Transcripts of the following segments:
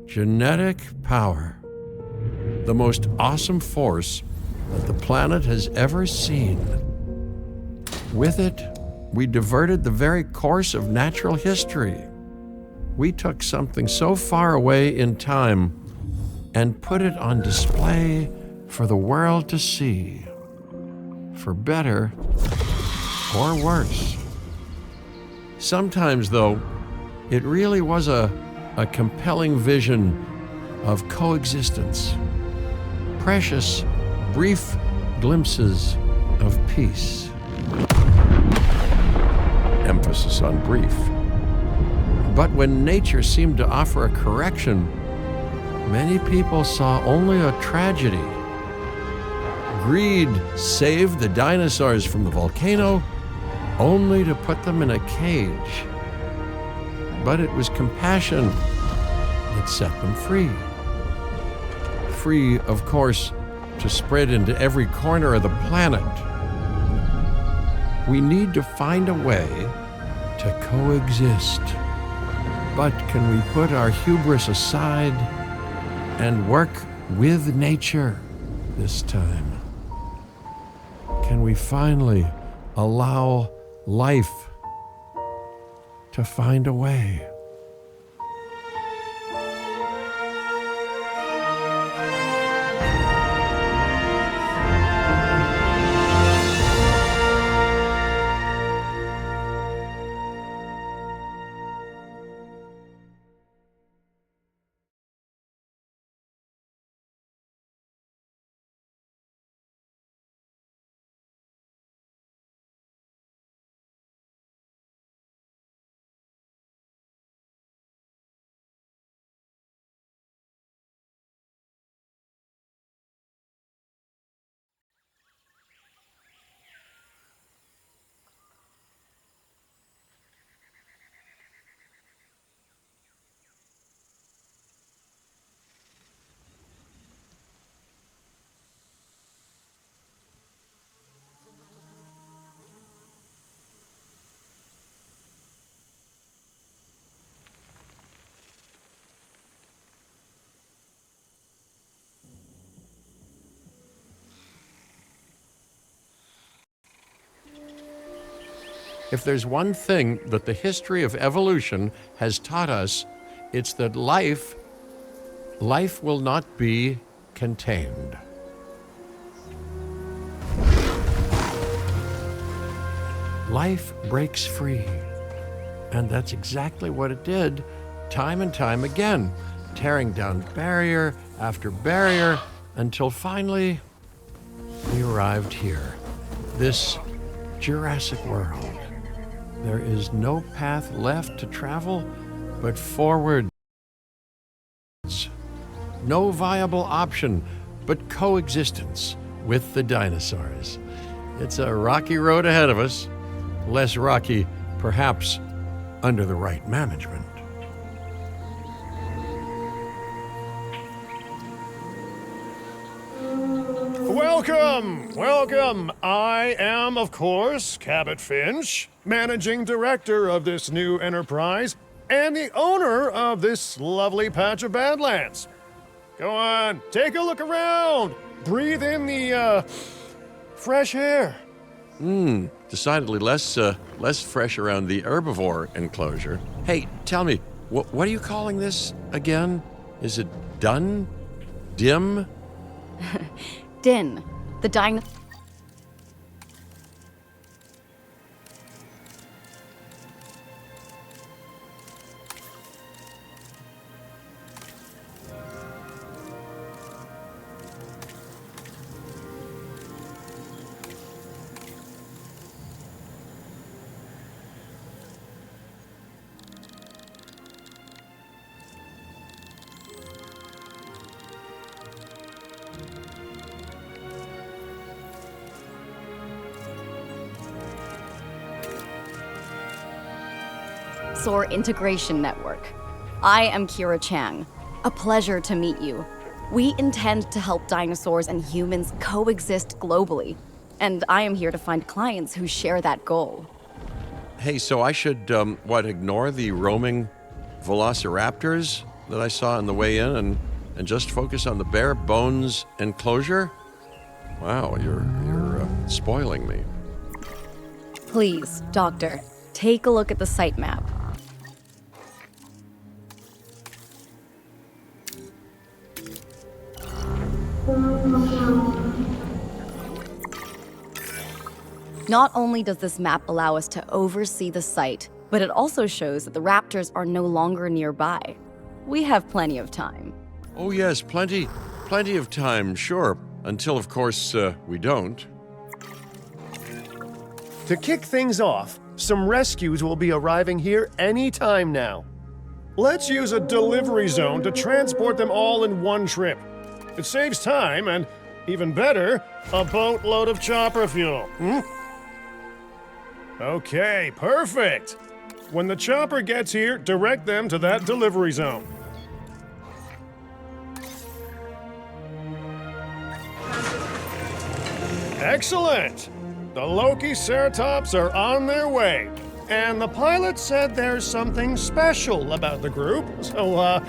Genetic power, the most awesome force that the planet has ever seen. With it, we diverted the very course of natural history. We took something so far away in time and put it on display for the world to see, for better or worse. Sometimes, though, it really was a compelling vision of coexistence, precious, brief glimpses of peace. Emphasis on brief. But when nature seemed to offer a correction, many people saw only a tragedy. Greed saved the dinosaurs from the volcano, only to put them in a cage. But it was compassion that set them free. Free, of course, to spread into every corner of the planet. We need to find a way to coexist. But can we put our hubris aside and work with nature this time? Can we finally allow life to find a way? If there's one thing that the history of evolution has taught us, it's that life will not be contained. Life breaks free. And that's exactly what it did, time and time again, tearing down barrier after barrier, until finally we arrived here, this Jurassic world. There is no path left to travel but forward. No viable option but coexistence with the dinosaurs. It's a rocky road ahead of us, less rocky, perhaps, under the right management. Welcome. I am, of course, Cabot Finch, managing director of this new enterprise and the owner of this lovely patch of Badlands. Go on, take a look around. Breathe in the, fresh air. Decidedly less fresh around the herbivore enclosure. Hey, tell me, what are you calling this again? Is it done? Dim? Din, the dino... Dinosaur Integration Network. I am Kira Chang. A pleasure to meet you. We intend to help dinosaurs and humans coexist globally, and I am here to find clients who share that goal. Hey, so I should, ignore the roaming velociraptors that I saw on the way in and just focus on the bare bones enclosure? Wow, you're spoiling me. Please, Doctor, take a look at the site map. Not only does this map allow us to oversee the site, but it also shows that the raptors are no longer nearby. We have plenty of time. Oh yes, plenty of time, sure. Until, of course, we don't. To kick things off, some rescues will be arriving here any time now. Let's use a delivery zone to transport them all in one trip. It saves time and, even better, a boatload of chopper fuel. Okay, perfect. When the chopper gets here, direct them to that delivery zone. Excellent! The Loki-Ceratops are on their way. And the pilot said there's something special about the group, so,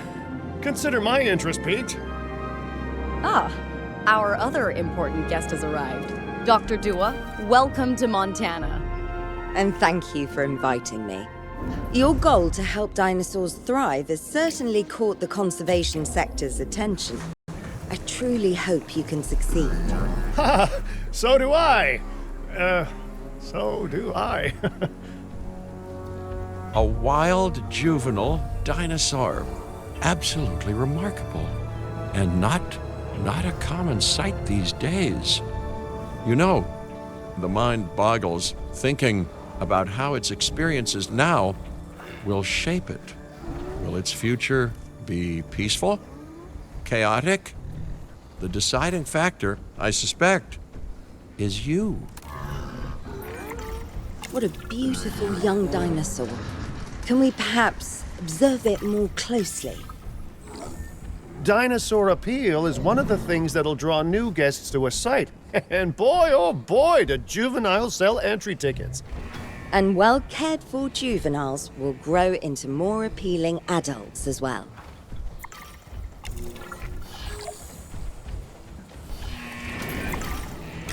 consider my interest piqued. Ah, our other important guest has arrived. Dr. Dua, welcome to Montana. And thank you for inviting me. Your goal to help dinosaurs thrive has certainly caught the conservation sector's attention. I truly hope you can succeed. Ha! So do I. So do I. A wild juvenile dinosaur. Absolutely remarkable. And not a common sight these days. You know, the mind boggles thinking about how its experiences now will shape it. Will its future be peaceful? Chaotic? The deciding factor, I suspect, is you. What a beautiful young dinosaur. Can we perhaps observe it more closely? Dinosaur appeal is one of the things that'll draw new guests to a site. And boy, oh boy, do juveniles sell entry tickets. And well-cared-for juveniles will grow into more appealing adults as well.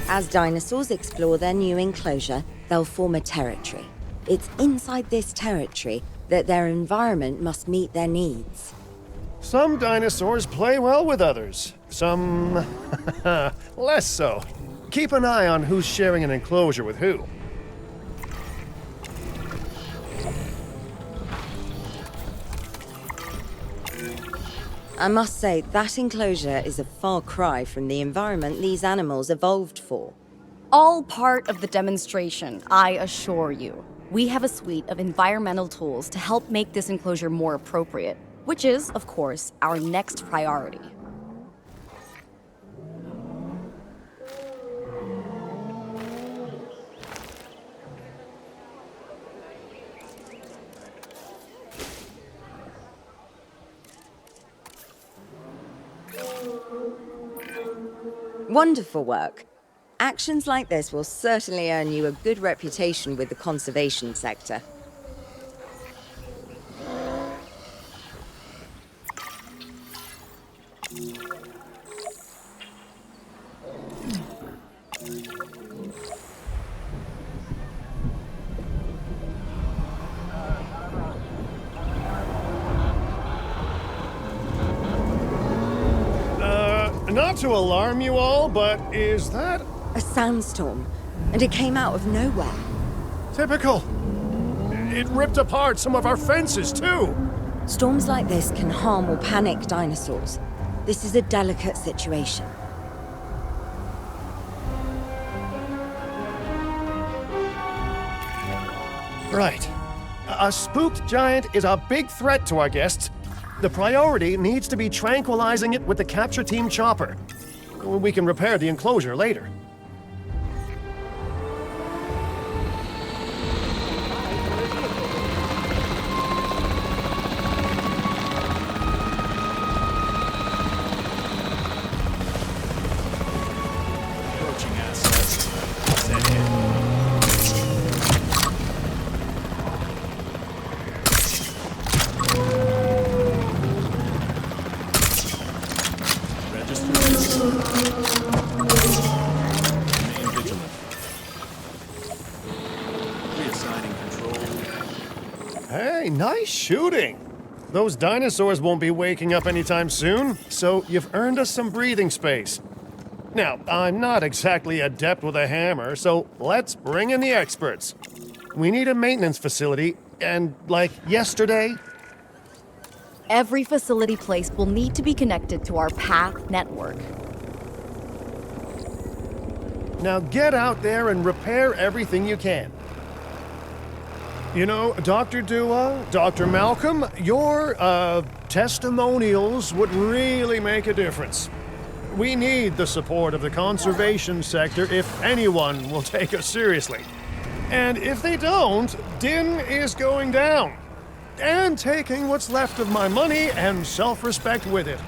As dinosaurs explore their new enclosure, they'll form a territory. It's inside this territory that their environment must meet their needs. Some dinosaurs play well with others. Some less so. Keep an eye on who's sharing an enclosure with who. I must say, that enclosure is a far cry from the environment these animals evolved for. All part of the demonstration, I assure you. We have a suite of environmental tools to help make this enclosure more appropriate, which is, of course, our next priority. Wonderful work. Actions like this will certainly earn you a good reputation with the conservation sector. Not to alarm you all, but is that A sandstorm, and it came out of nowhere. typical? It ripped apart some of our fences, too. Storms like this can harm or panic dinosaurs. This is a delicate situation. Right. A spooked giant is a big threat to our guests. The priority needs to be tranquilizing it with the capture team chopper. We can repair the enclosure later. Hey, nice shooting. Those dinosaurs won't be waking up anytime soon, so you've earned us some breathing space. Now, I'm not exactly adept with a hammer, so let's bring in the experts. We need a maintenance facility, and like yesterday. Every facility place will need to be connected to our path network. Now get out there and repair everything you can. You know, Dr. Dua, Dr. Malcolm, your testimonials would really make a difference. We need the support of the conservation sector if anyone will take us seriously. And if they don't, Din is going down. And taking what's left of my money and self-respect with it.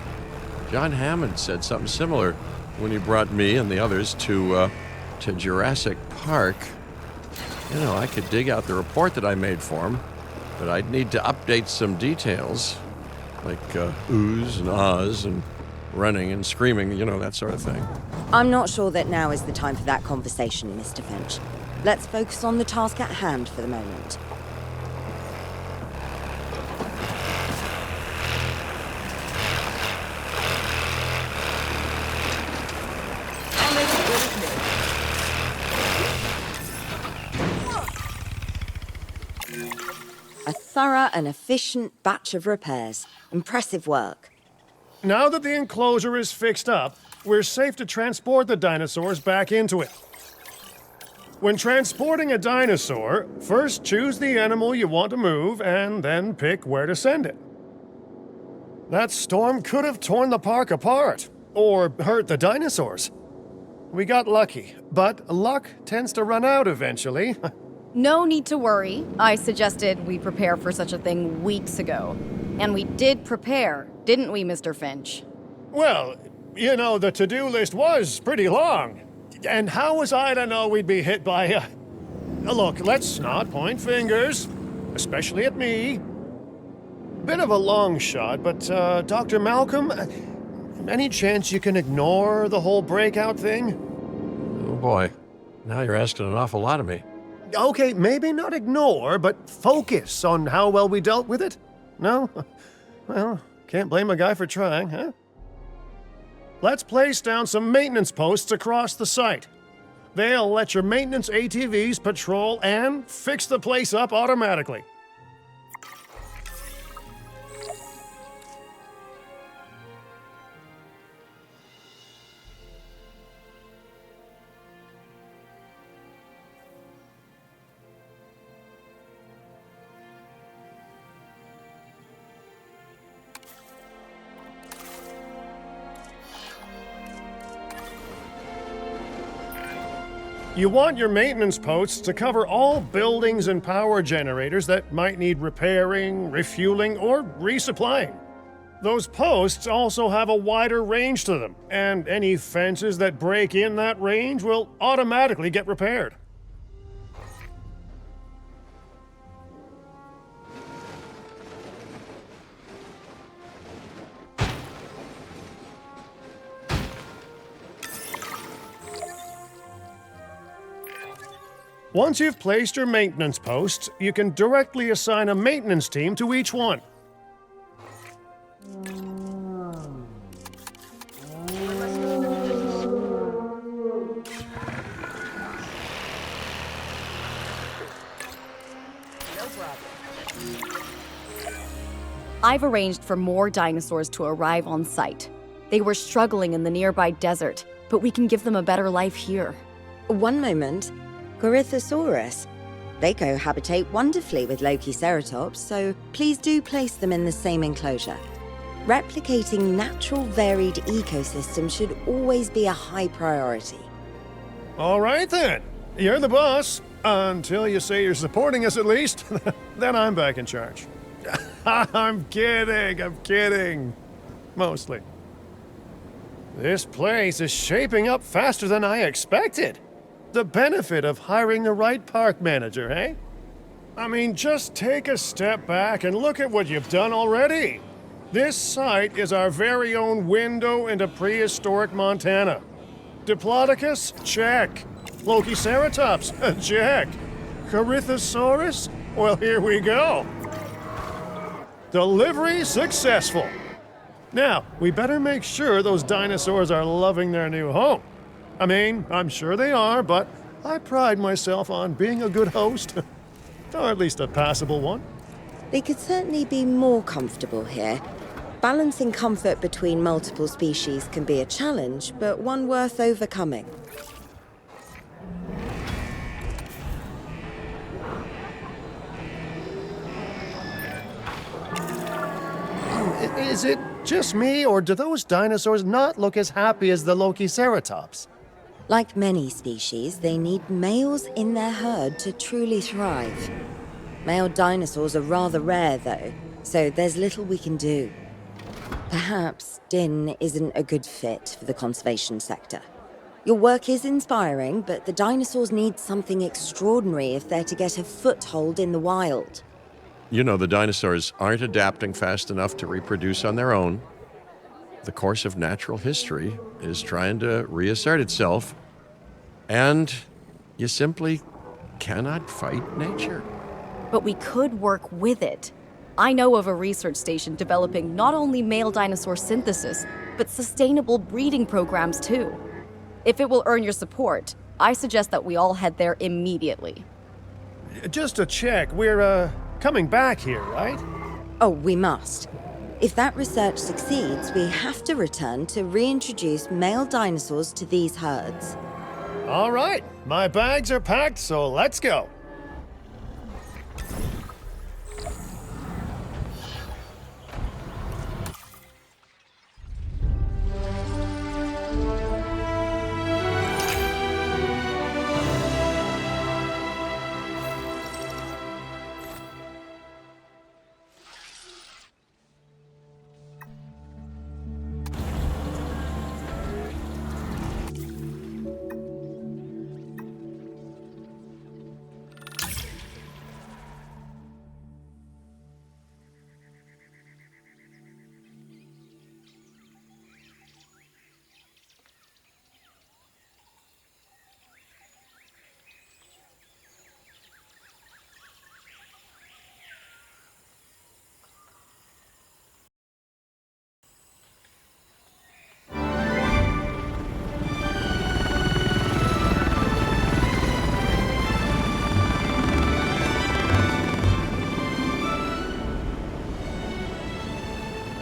John Hammond said something similar when he brought me and the others to Jurassic Park. You know, I could dig out the report that I made for him, but I'd need to update some details, like oohs and ahs and running and screaming, you know, that sort of thing. I'm not sure that now is the time for that conversation, Mr. Finch. Let's focus on the task at hand for the moment. A thorough and efficient batch of repairs. Impressive work. Now that the enclosure is fixed up, we're safe to transport the dinosaurs back into it. When transporting a dinosaur, first choose the animal you want to move and then pick where to send it. That storm could have torn the park apart or hurt the dinosaurs. We got lucky, but luck tends to run out eventually. No need to worry. I suggested we prepare for such a thing weeks ago. And we did prepare, didn't we, Mr. Finch? Well, you know, the to-do list was pretty long. And how was I to know we'd be hit by a... Look, let's not point fingers, especially at me. Bit of a long shot, but Dr. Malcolm, any chance you can ignore the whole breakout thing? Oh boy, now you're asking an awful lot of me. Okay, maybe not ignore, but focus on how well we dealt with it? No? Well, can't blame a guy for trying, huh? Let's place down some maintenance posts across the site. They'll let your maintenance ATVs patrol and fix the place up automatically. You want your maintenance posts to cover all buildings and power generators that might need repairing, refueling, or resupplying. Those posts also have a wider range to them, and any fences that break in that range will automatically get repaired. Once you've placed your maintenance posts, you can directly assign a maintenance team to each one. I've arranged for more dinosaurs to arrive on site. They were struggling in the nearby desert, but we can give them a better life here. One moment. Corythosaurus. They cohabitate wonderfully with Lokiceratops, so please do place them in the same enclosure. Replicating natural varied ecosystems should always be a high priority. All right then. You're the boss. Until you say you're supporting us at least. Then I'm back in charge. I'm kidding. Mostly. This place is shaping up faster than I expected. The benefit of hiring the right park manager, eh? I mean, just take a step back and look at what you've done already. This site is our very own window into prehistoric Montana. Diplodocus? Check. Lokiceratops? Check. Corythosaurus? Well, here we go. Delivery successful. Now, we better make sure those dinosaurs are loving their new home. I mean, I'm sure they are, but I pride myself on being a good host. Or at least a passable one. They could certainly be more comfortable here. Balancing comfort between multiple species can be a challenge, but one worth overcoming. Is it just me, or do those dinosaurs not look as happy as the Lokiceratops? Like many species, they need males in their herd to truly thrive. Male dinosaurs are rather rare, though, so there's little we can do. Perhaps Din isn't a good fit for the conservation sector. Your work is inspiring, but the dinosaurs need something extraordinary if they're to get a foothold in the wild. You know, the dinosaurs aren't adapting fast enough to reproduce on their own. The course of natural history is trying to reassert itself, and you simply cannot fight nature. But we could work with it. I know of a research station developing not only male dinosaur synthesis, but sustainable breeding programs too. If it will earn your support, I suggest that we all head there immediately. Just to check, we're, coming back here, right? Oh, we must. If that research succeeds, we have to return to reintroduce male dinosaurs to these herds. All right, my bags are packed, so let's go.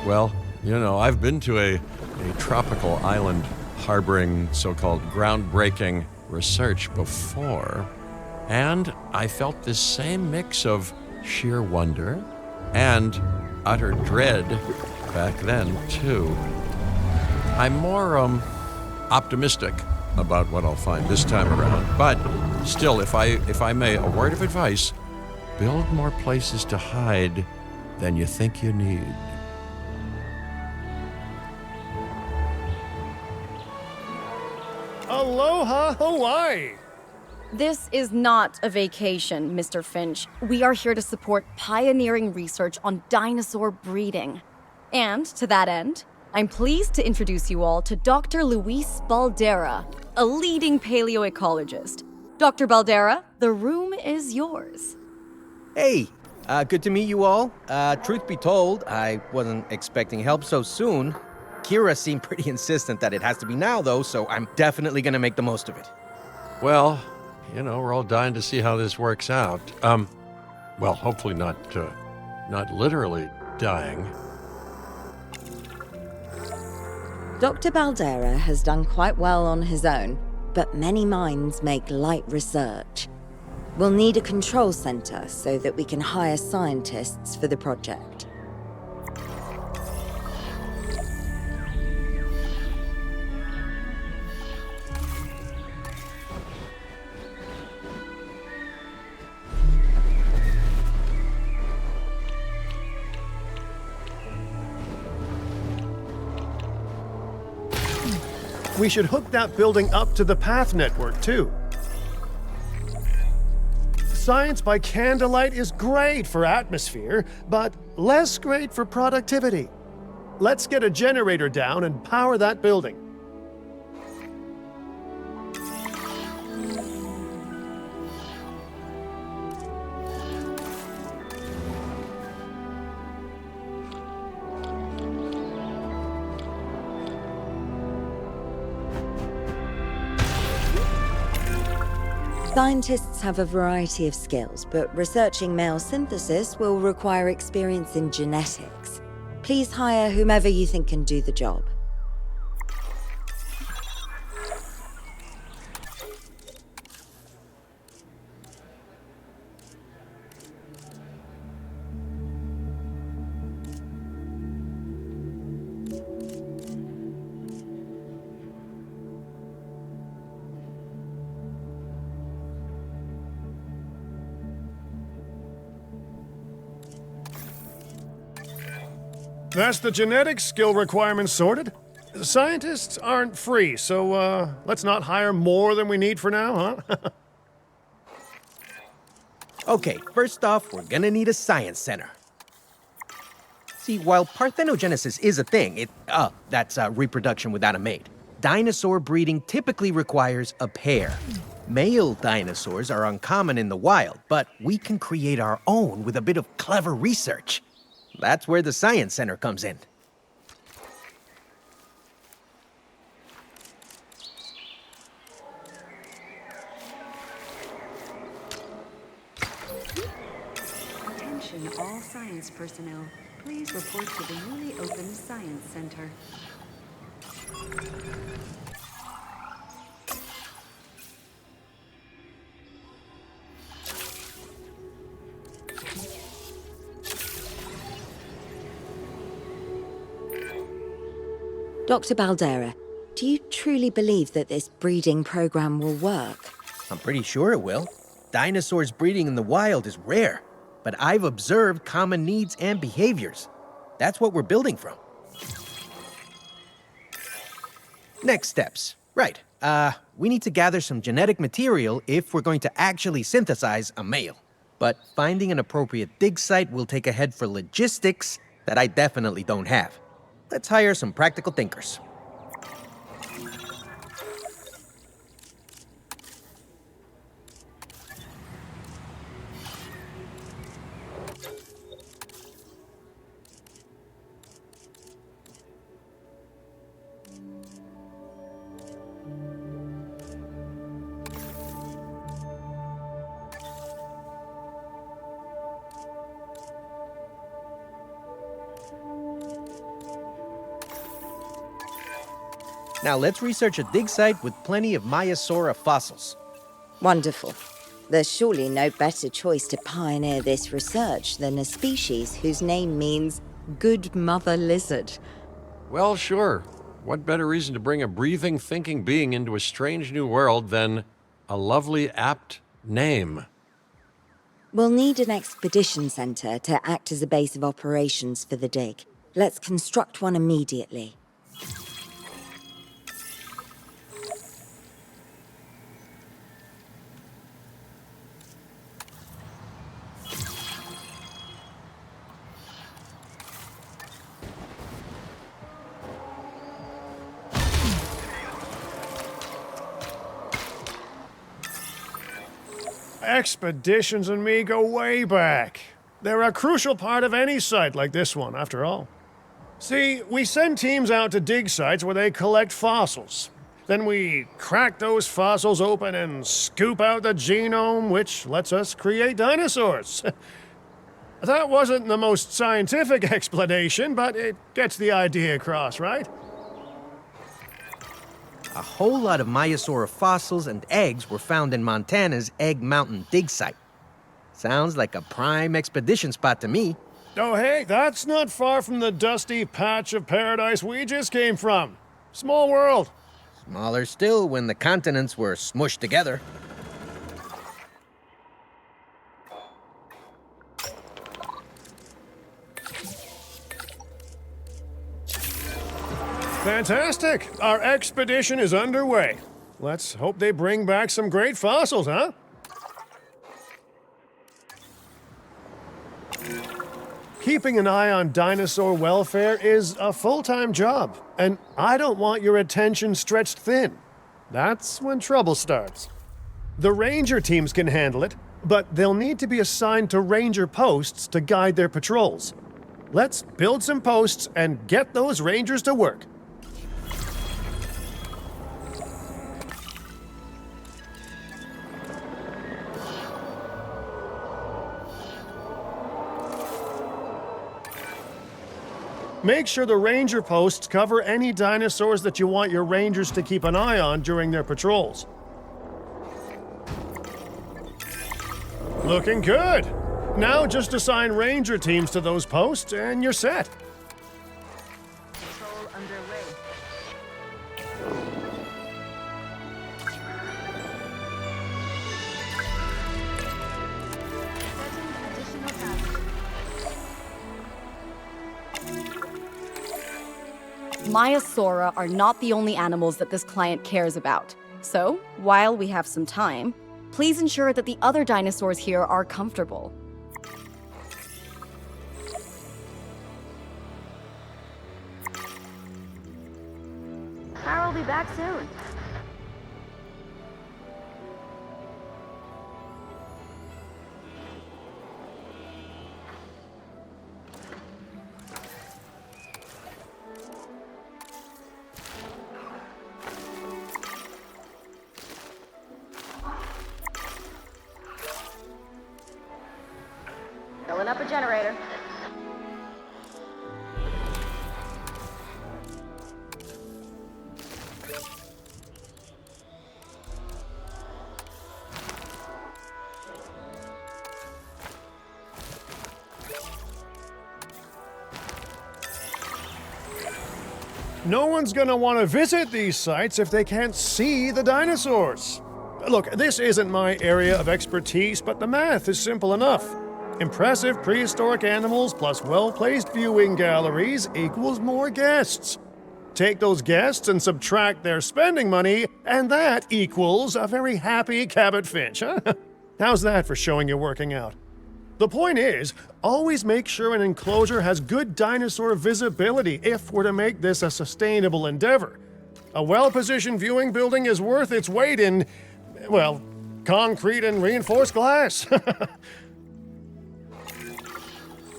Well, you know, I've been to a tropical island harboring so-called groundbreaking research before, and I felt this same mix of sheer wonder and utter dread back then, too. I'm more optimistic about what I'll find this time around, but still, if I may, a word of advice: build more places to hide than you think you need. Aloha, Hawaii! This is not a vacation, Mr. Finch. We are here to support pioneering research on dinosaur breeding. And to that end, I'm pleased to introduce you all to Dr. Luis Baldera, a leading paleoecologist. Dr. Baldera, the room is yours. Hey, good to meet you all. Truth be told, I wasn't expecting help so soon. Kira seemed pretty insistent that it has to be now, though, so I'm definitely gonna make the most of it. Well, you know, we're all dying to see how this works out. Well, hopefully not literally dying. Dr. Baldera has done quite well on his own, but many minds make light research. We'll need a control center so that we can hire scientists for the project. We should hook that building up to the path network, too. Science by candlelight is great for atmosphere, but less great for productivity. Let's get a generator down and power that building. Scientists have a variety of skills, but researching male synthesis will require experience in genetics. Please hire whomever you think can do the job. That's the genetic skill requirements sorted. Scientists aren't free, so let's not hire more than we need for now, huh? Okay, first off, we're gonna need a science center. See, while parthenogenesis is a thing, that's reproduction without a mate. Dinosaur breeding typically requires a pair. Male dinosaurs are uncommon in the wild, but we can create our own with a bit of clever research. That's where the Science Center comes in. Attention all science personnel. Please report to the newly opened Science Center. Dr. Baldera, do you truly believe that this breeding program will work? I'm pretty sure it will. Dinosaurs breeding in the wild is rare, but I've observed common needs and behaviors. That's what we're building from. Next steps. Right. We need to gather some genetic material if we're going to actually synthesize a male. But finding an appropriate dig site will take a head for logistics that I definitely don't have. Let's hire some practical thinkers. Now let's research a dig site with plenty of Maiasaura fossils. Wonderful. There's surely no better choice to pioneer this research than a species whose name means good mother lizard. Well, sure. What better reason to bring a breathing, thinking being into a strange new world than a lovely, apt name? We'll need an expedition center to act as a base of operations for the dig. Let's construct one immediately. Expeditions and me go way back. They're a crucial part of any site like this one, after all. See, we send teams out to dig sites where they collect fossils. Then we crack those fossils open and scoop out the genome, which lets us create dinosaurs. That wasn't the most scientific explanation, but it gets the idea across, right? A whole lot of Maiasaura fossils and eggs were found in Montana's Egg Mountain dig site. Sounds like a prime expedition spot to me. Oh, hey, that's not far from the dusty patch of paradise we just came from. Small world. Smaller still when the continents were smushed together. Fantastic! Our expedition is underway. Let's hope they bring back some great fossils, huh? Keeping an eye on dinosaur welfare is a full-time job, and I don't want your attention stretched thin. That's when trouble starts. The ranger teams can handle it, but they'll need to be assigned to ranger posts to guide their patrols. Let's build some posts and get those rangers to work. Make sure the ranger posts cover any dinosaurs that you want your rangers to keep an eye on during their patrols. Looking good. Now just assign ranger teams to those posts and you're set. Patrol underway. Setting additional tasks. Maiasaura are not the only animals that this client cares about. So, while we have some time, please ensure that the other dinosaurs here are comfortable. Carl will be back soon. Filling up a generator. No one's gonna want to visit these sites if they can't see the dinosaurs. Look, this isn't my area of expertise, but the math is simple enough. Impressive prehistoric animals plus well-placed viewing galleries equals more guests. Take those guests and subtract their spending money, and that equals a very happy Cabot Finch, huh? How's that for showing you're working out? The point is, always make sure an enclosure has good dinosaur visibility if we're to make this a sustainable endeavor. A well-positioned viewing building is worth its weight in, well, concrete and reinforced glass.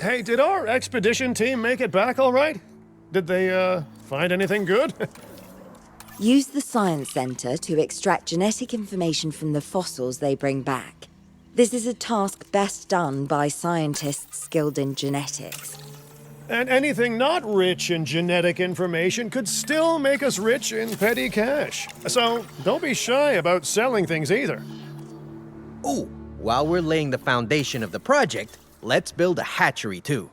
Hey, did our expedition team make it back all right? Did they, find anything good? Use the Science Center to extract genetic information from the fossils they bring back. This is a task best done by scientists skilled in genetics. And anything not rich in genetic information could still make us rich in petty cash. So don't be shy about selling things either. Ooh, while we're laying the foundation of the project, let's build a hatchery too.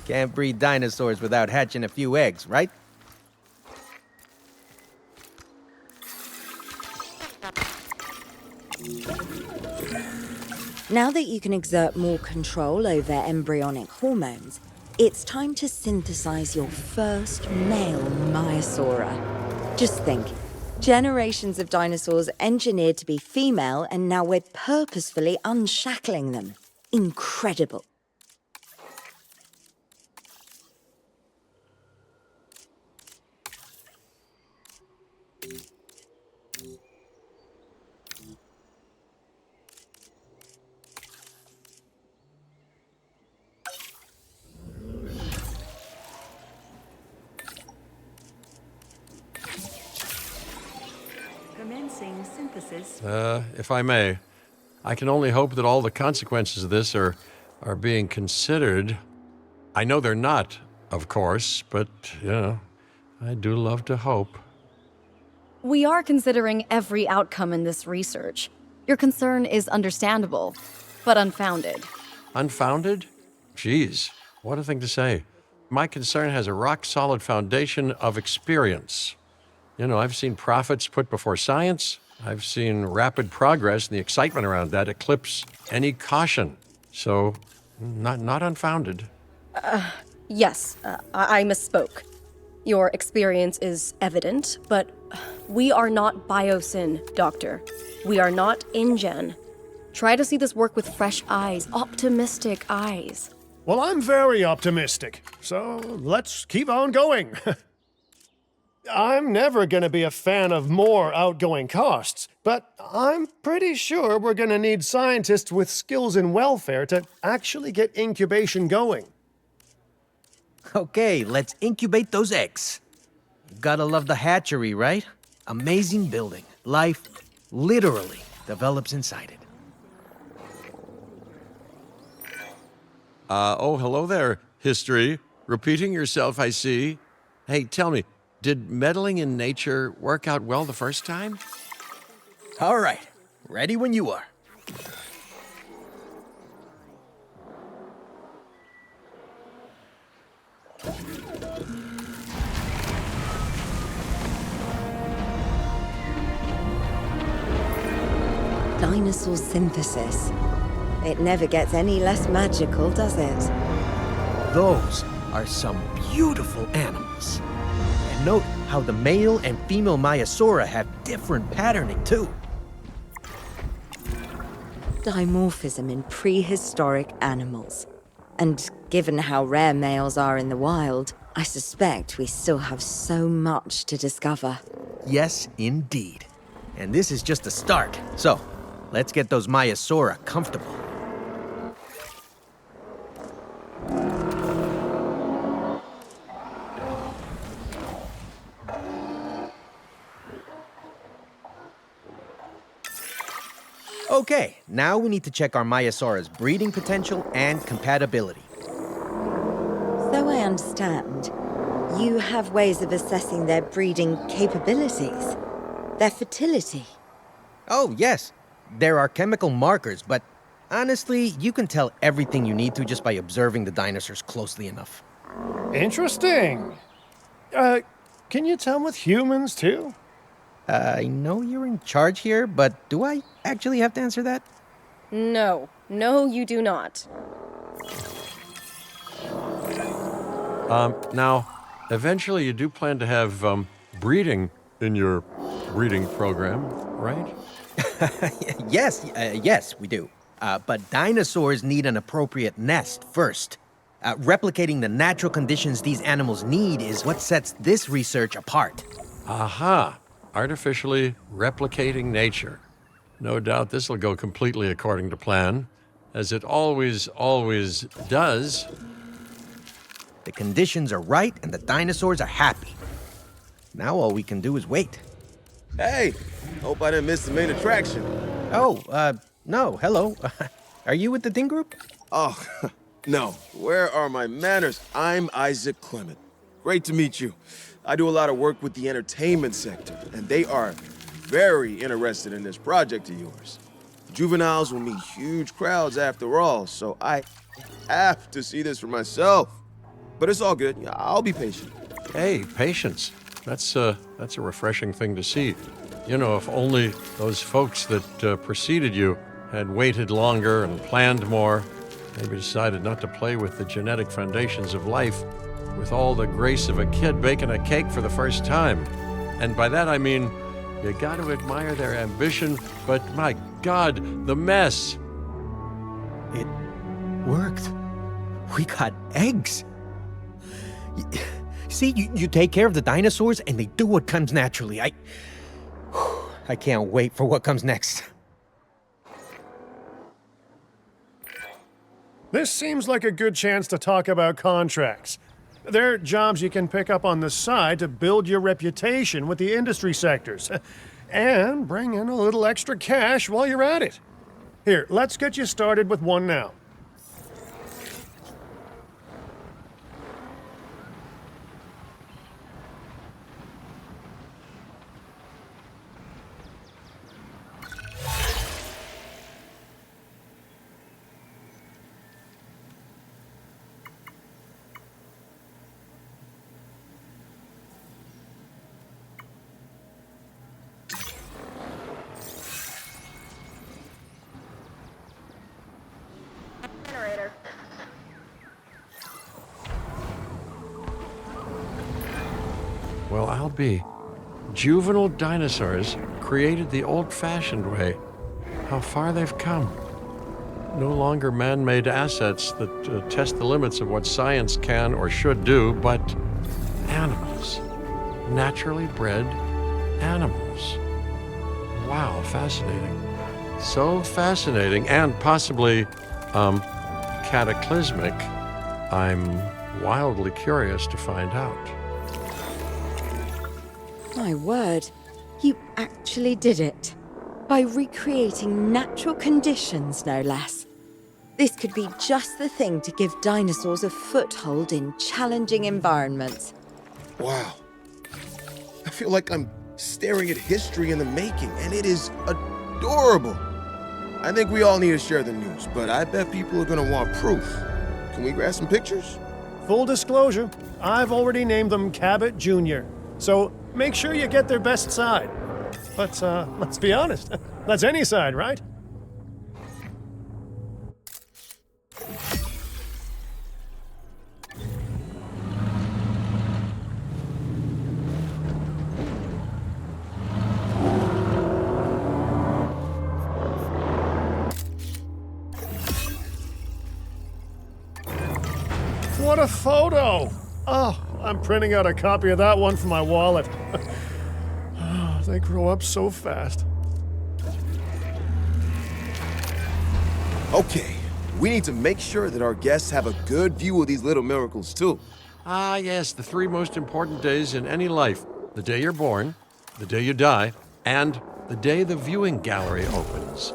Can't breed dinosaurs without hatching a few eggs, right? Now that you can exert more control over embryonic hormones, it's time to synthesize your first male Maiasaura. Just think, generations of dinosaurs engineered to be female, and now we're purposefully unshackling them. Incredible. Commencing synthesis. If I may, I can only hope that all the consequences of this are being considered. I know they're not, of course, but, I do love to hope. We are considering every outcome in this research. Your concern is understandable, but unfounded. Unfounded? Geez, what a thing to say. My concern has a rock-solid foundation of experience. I've seen profits put before science. I've seen rapid progress, and the excitement around that eclipse any caution. So, not unfounded. Yes, I misspoke. Your experience is evident, but we are not Biosyn, Doctor. We are not InGen. Try to see this work with fresh eyes, optimistic eyes. Well, I'm very optimistic, so let's keep on going. I'm never going to be a fan of more outgoing costs, but I'm pretty sure we're going to need scientists with skills in welfare to actually get incubation going. Okay, let's incubate those eggs. Gotta love the hatchery, right? Amazing building. Life literally develops inside it. Hello there, history. Repeating yourself, I see. Hey, tell me, did meddling in nature work out well the first time? All right, ready when you are. Dinosaur synthesis. It never gets any less magical, does it? Those are some beautiful animals. And note how the male and female Maiasaura have different patterning too. Dimorphism in prehistoric animals. And given how rare males are in the wild, I suspect we still have so much to discover. Yes, indeed. And this is just a start. So, let's get those Maiasaura comfortable. Okay, now we need to check our Maiasaura's breeding potential and compatibility. So I understand, you have ways of assessing their breeding capabilities, their fertility. Oh, yes. There are chemical markers, but honestly, you can tell everything you need to just by observing the dinosaurs closely enough. Interesting. Can you tell with humans too? I know you're in charge here, but do I actually have to answer that? No, you do not. Now, eventually you do plan to have breeding in your breeding program, right? Yes, we do. But dinosaurs need an appropriate nest first. Replicating the natural conditions these animals need is what sets this research apart. Aha! Artificially replicating nature. No doubt this will go completely according to plan, as it always does. The conditions are right and the dinosaurs are happy. Now all we can do is wait. Hey, hope I didn't miss the main attraction. Oh, no, hello. Are you with the Ding Group? Oh, no. Where are my manners? I'm Isaac Clement. Great to meet you. I do a lot of work with the entertainment sector, and they are very interested in this project of yours. Juveniles will meet huge crowds after all, so I have to see this for myself. But it's all good. I'll be patient. Hey, patience. That's a refreshing thing to see. You know, if only those folks that preceded you had waited longer and planned more, maybe decided not to play with the genetic foundations of life with all the grace of a kid baking a cake for the first time. And by that I mean, you got to admire their ambition, but my God, the mess. It worked. We got eggs. See, you take care of the dinosaurs and they do what comes naturally. I can't wait for what comes next. This seems like a good chance to talk about contracts. They're jobs you can pick up on the side to build your reputation with the industry sectors. And bring in a little extra cash while you're at it. Here, let's get you started with one now. Well, I'll be. Juvenile dinosaurs created the old-fashioned way. How far they've come. No longer man-made assets that test the limits of what science can or should do, but animals. Naturally bred animals. Wow, fascinating. So fascinating and possibly, cataclysmic. I'm wildly curious to find out. My word, you actually did it. By recreating natural conditions, no less. This could be just the thing to give dinosaurs a foothold in challenging environments. Wow. I feel like I'm staring at history in the making, and it is adorable. I think we all need to share the news, but I bet people are gonna want proof. Can we grab some pictures? Full disclosure, I've already named them Cabot Jr., so make sure you get their best side. But let's be honest, that's any side, right? What a photo! Oh, I'm printing out a copy of that one for my wallet. Oh, they grow up so fast. Okay, we need to make sure that our guests have a good view of these little miracles, too. Ah, yes, the three most important days in any life: the day you're born, the day you die, and the day the viewing gallery opens.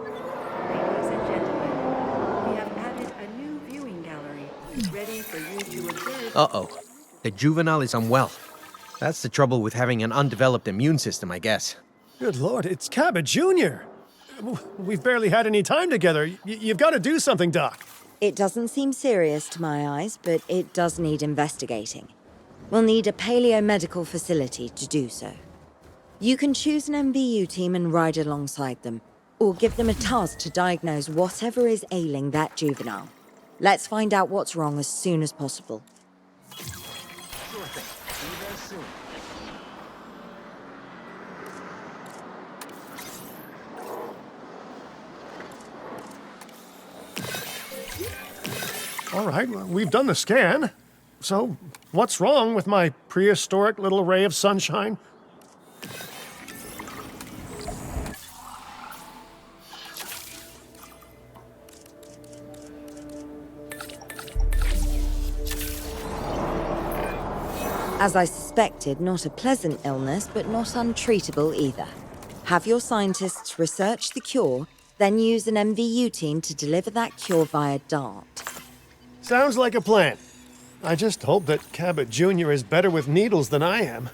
Ladies and gentlemen, we have added a new viewing gallery, ready for you to observe. Uh-oh. The juvenile is unwell. That's the trouble with having an undeveloped immune system, I guess. Good Lord, it's Cabot Jr. We've barely had any time together. You've got to do something, Doc. It doesn't seem serious to my eyes, but it does need investigating. We'll need a paleomedical facility to do so. You can choose an MVU team and ride alongside them, or give them a task to diagnose whatever is ailing that juvenile. Let's find out what's wrong as soon as possible. Sure thing. See you there soon. All right, well, we've done the scan. So, what's wrong with my prehistoric little ray of sunshine? As I suspected, not a pleasant illness, but not untreatable either. Have your scientists research the cure, then use an MVU team to deliver that cure via DART. Sounds like a plan. I just hope that Cabot Jr. is better with needles than I am.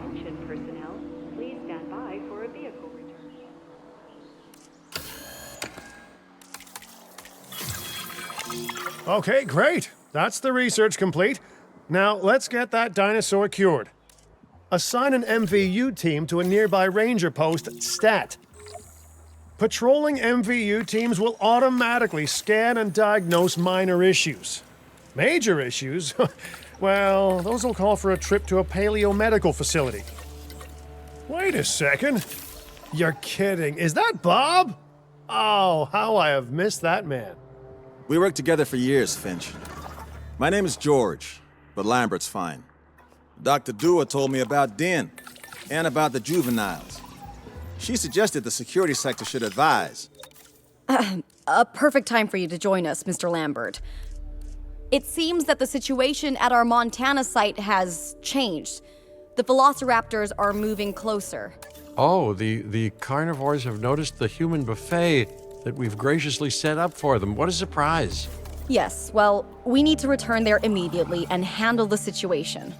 Attention personnel, please stand by for a vehicle return. Okay, great. That's the research complete. Now, let's get that dinosaur cured. Assign an MVU team to a nearby ranger post, STAT. Patrolling MVU teams will automatically scan and diagnose minor issues. Major issues? Well, those will call for a trip to a paleomedical facility. Wait a second. You're kidding. Is that Bob? Oh, how I have missed that man. We worked together for years, Finch. My name is George, but Lambert's fine. Dr. Dewar told me about Den, and about the juveniles. She suggested the security sector should advise. A perfect time for you to join us, Mr. Lambert. It seems that the situation at our Montana site has changed. The velociraptors are moving closer. Oh, the carnivores have noticed the human buffet that we've graciously set up for them. What a surprise. Yes, well, we need to return there immediately and handle the situation.